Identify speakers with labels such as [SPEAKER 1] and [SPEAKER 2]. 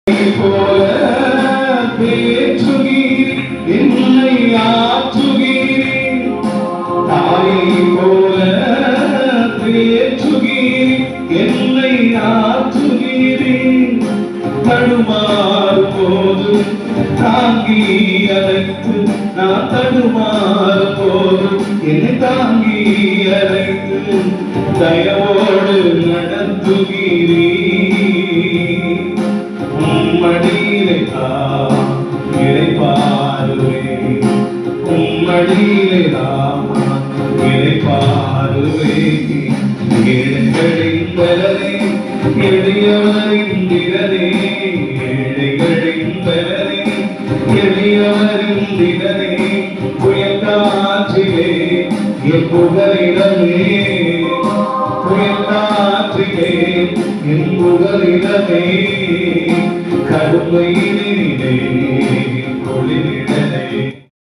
[SPEAKER 1] போல தேற்றுகிறீர் என்னை ஆற்றுகிறீர். தாயை போல தேற்றுகிறீர் என்னை ஆற்றுகிறீர். தடுமாறும் போது தாங்கி அழைத்து நான் தடுமாறும் போது என்னை தாங்கி அழைத்து தயவோடு நடத்துகிறீர். உம்மடியிலே இளைப்பாறுவேன், உம்மடியிலே இளைப்பாறுவேன். ஏழைகளின் பலனே எளியவரின் திறனே, ஏழைகளின் பலனே எளியவரின் திறனே. புயல் காற்றிலே என் புகலிடமே, புயல் காற்றிலே என் புகலிடமே. கருமையிலே